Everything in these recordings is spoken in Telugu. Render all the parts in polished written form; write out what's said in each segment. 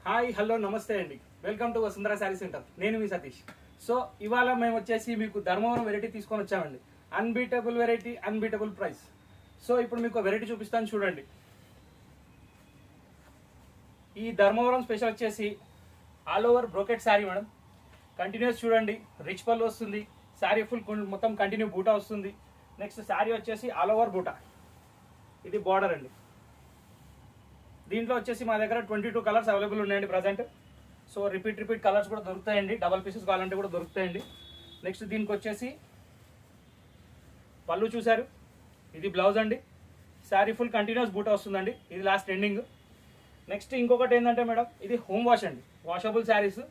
హాయ్ హలో నమస్తే అండి, welcome to Vasundhara sari centre. నేను మీ సతీష్. సో ఇవాళ మేము వచ్చేసి మీకు ధర్మవరం వెరైటీ తీసుకొని వచ్చామండి. Unbeatable variety, unbeatable price. So ఇప్పుడు మీకు వెరైటీ చూపిస్తాను చూడండి. ఈ ధర్మవరం స్పెషల్ వచ్చేసి all over brocade sari madam. Continuous చూడండి, రిచ్ పళ్ళు వస్తుంది, శారీ ఫుల్ మొత్తం కంటిన్యూ బూటా వస్తుంది. నెక్స్ట్ శారీ వచ్చేసి ఆల్ ఓవర్ బూటా, ఇది బార్డర్ అండి. దీంట్లో వచ్చేసి మా దగ్గర 22 కలర్స్ అవైలబుల్ ఉన్నాయండి ప్రజెంట్. సో రిపీట్ కలర్స్ కూడా దొరుకుతాయండి, డబల్ పీసెస్ కావాలంటే కూడా దొరుకుతాయండి. నెక్స్ట్ దీనికి వచ్చేసి పళ్ళు చూసారు, ఇది బ్లౌజ్ అండి. శారీ ఫుల్ కంటిన్యూస్ బూటా వస్తుందండి, ఇది లాస్ట్ ఎండింగ్. నెక్స్ట్ ఇంకొకటి ఏంటంటే మేడం, ఇది హోమ్ వాష్ అండి, వాషబుల్ శారీస్,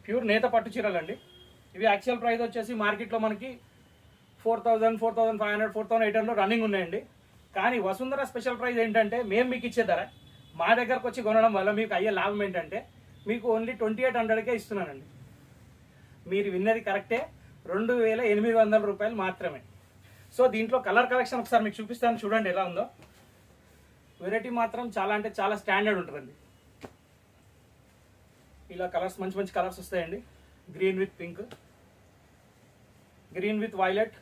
ప్యూర్ నేత పట్టు చీరలు అండి. ఇవి యాక్చువల్ ప్రైస్ వచ్చేసి మార్కెట్లో మనకి 4000, 4500, 4800 రన్నింగ్ ఉన్నాయండి. కానీ వసుంధర స్పెషల్ ప్రైస్ ఏంటంటే మేము మీకు ఇచ్చే ధర, మా దగ్గరకు వచ్చి కొనడం వల్ల మీకు అయ్యే లాభం ఏంటంటే మీకు ఓన్లీ 2800కే ఇస్తున్నానండి. మీరు విన్నది కరెక్టే, 2800 రూపాయలు మాత్రమే. సో దీంట్లో కలర్ కలెక్షన్ ఒకసారి మీకు చూపిస్తాను చూడండి ఎలా ఉందో. వెరైటీ మాత్రం చాలా అంటే చాలా స్టాండర్డ్ ఉంటుందండి. ఇలా కలర్స్ మంచి మంచి కలర్స్ వస్తాయండి. Green with pink, green with violet,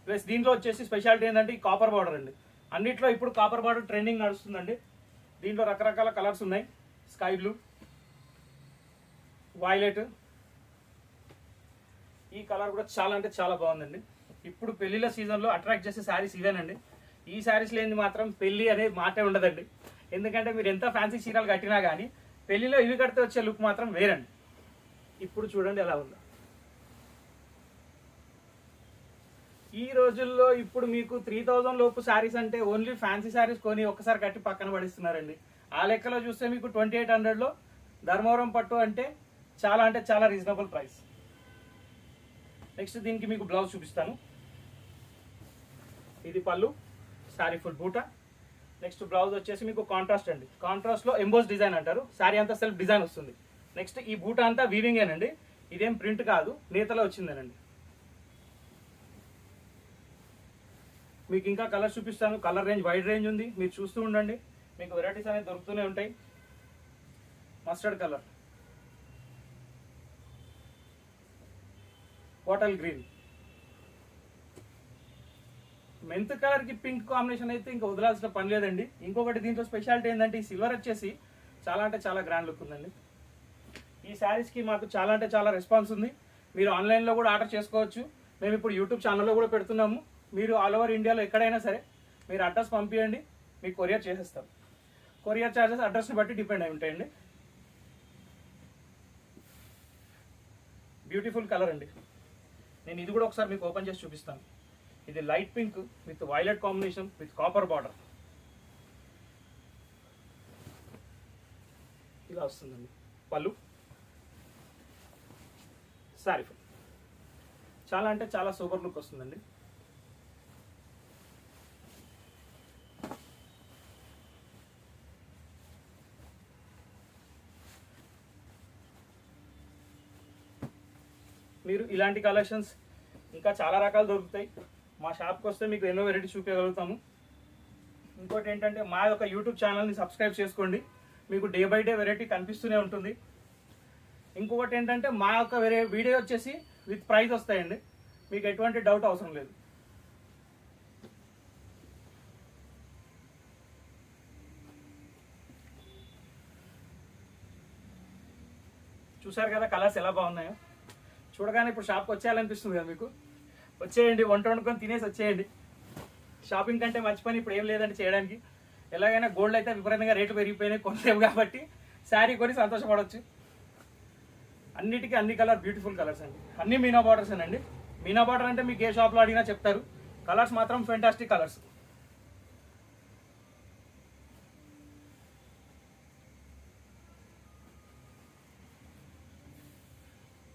plus దీంట్లో వచ్చేసి స్పెషాలిటీ ఏంటంటే ఈ కాపర్ బార్డర్ అండి. అన్నిట్లో ఇప్పుడు కాపర్ బార్డర్ ట్రెండింగ్ నడుస్తుందండి. దీంట్లో రకరకాల కలర్స్ ఉన్నాయి, స్కై బ్లూ, వైలెట్. ఈ కలర్ కూడా చాలా అంటే చాలా బాగుందండి. ఇప్పుడు పెళ్లిళ్ళ సీజన్లో అట్రాక్ట్ చేసే శారీస్ ఇవేనండి. ఈ శారీస్ లేని మాత్రం పెళ్లి అనే మాటే ఉండదండి. ఎందుకంటే మీరు ఎంత ఫ్యాన్సీ చీరలు కట్టినా కానీ పెళ్లిలో ఇవి కడితే వచ్చే లుక్ మాత్రం వేరండి. ఇప్పుడు చూడండి ఎలా ఉందో. ఈ రోజుల్లో ఇప్పుడు మీకు 3000 లోపు శారీస్ అంటే ఓన్లీ ఫ్యాన్సీ శారీస్ కొని ఒక్కసారి కట్టి పక్కన పడిస్తున్నారండి. ఆ లెక్కలో చూస్తే మీకు 2800లో ధర్మవరం పట్టు అంటే చాలా రీజనబుల్ ప్రైస్. నెక్స్ట్ దీనికి మీకు బ్లౌజ్ చూపిస్తాను. ఇది పళ్ళు, శారీ ఫుల్ బూటా. నెక్స్ట్ బ్లౌజ్ వచ్చేసి మీకు కాంట్రాస్ట్ అండి. కాంట్రాస్ట్లో ఎంబోస్ డిజైన్ అంటారు, శారీ అంతా సెల్ఫ్ డిజైన్ వస్తుంది. నెక్స్ట్ ఈ బూటా అంతా వీవింగేనండి, ఇదేం ప్రింట్ కాదు, నేతలో వచ్చిందేనండి. మీకు ఇంకా కలర్ చూపిస్తాను. కలర్ రేంజ్ వైడ్ రేంజ్ ఉంది, మీరు చూస్తూ ఉండండి, మీకు వెరైటీస్ అనేవి దొరుకుతూనే ఉంటాయి. Mustard colour, bottle green, mint కలర్కి పింక్ కాంబినేషన్ అయితే ఇంకా వదలాల్సిన పని లేదండి. ఇంకొకటి దీంట్లో స్పెషాలిటీ ఏంటంటే ఈ సిల్వర్ వచ్చేసి చాలా అంటే చాలా గ్రాండ్ లుక్ ఉందండి. ఈ శారీస్కి మాకు చాలా అంటే చాలా రెస్పాన్స్ ఉంది. మీరు ఆన్లైన్లో కూడా ఆర్డర్ చేసుకోవచ్చు. మేము ఇప్పుడు యూట్యూబ్ ఛానల్లో కూడా పెడుతున్నాము. మీరు ఆల్ ఓవర్ ఇండియాలో ఎక్కడైనా సరే మీరు అడ్రస్ పంపించండి, మీకు కొరియర్ చేసేస్తాం. కొరియర్ ఛార్జెస్ అడ్రస్ని బట్టి డిపెండ్ అయి ఉంటాయండి. బ్యూటిఫుల్ కలర్ అండి. నేను ఇది కూడా ఒకసారి మీకు ఓపెన్ చేసి చూపిస్తాను. ఇది light pink with violet combination with copper border, ఇలా వస్తుందండి. పళ్ళు, శారీ ఫుల్ చాలా అంటే చాలా సూపర్ లుక్ వస్తుందండి. మీరు ఇలాంటి కలెక్షన్స్ ఇంకా చాలా రకాలు దొరుకుతాయి. మా షాప్కి వస్తే మీకు ఎన్నో వెరైటీ చూపించగలుగుతాము. ఇంకోటి ఏంటంటే మా యొక్క యూట్యూబ్ ఛానల్ని సబ్స్క్రైబ్ చేసుకోండి, మీకు డే బై డే వెరైటీ కనిపిస్తూనే ఉంటుంది. ఇంకొకటి ఏంటంటే మా యొక్క వీడియో వచ్చేసి విత్ ప్రైస్ వస్తాయండి, మీకు ఎటువంటి డౌట్ అవసరం లేదు. చూసారు కదా కలర్స్ ఎలా బాగున్నాయో. చూడగానే ఇప్పుడు షాప్కి వచ్చేయాలనిపిస్తుంది కదా మీకు. వచ్చేయండి, వంట వండుకొని తినేసి వచ్చేయండి. షాపింగ్ కంటే మంచి పని ఇప్పుడు ఏం లేదండి చేయడానికి. ఎలాగైనా గోల్డ్ అయితే విపరీతంగా రేట్లు పెరిగిపోయినాయి, కొనలేవు కాబట్టి శారీ కొని సంతోషపడవచ్చు. అన్నిటికీ అన్ని కలర్ బ్యూటిఫుల్ కలర్స్ అండి, అన్ని మీనా బార్డర్స్ అండి. మీనా బార్డర్ అంటే మీకు ఏ షాప్లో అడిగినా చెప్తారు. కలర్స్ మాత్రం ఫెంటాస్టిక్ కలర్స్.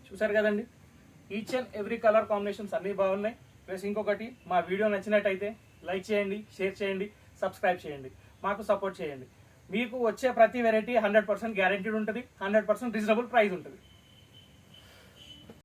చూసారు కదండి, each and every colour combinations అన్నీ బాగున్నాయి. ప్లస్ ఇంకొకటి, మా వీడియో నచ్చినట్టయితే లైక్ చేయండి, షేర్ చేయండి, సబ్స్క్రైబ్ చేయండి, మాకు సపోర్ట్ చేయండి. మీకు వచ్చే ప్రతి వెరైటీ 100% గ్యారెంటీడ్ ఉంటుంది, 100% రీజనబుల్ ప్రైస్ ఉంటుంది.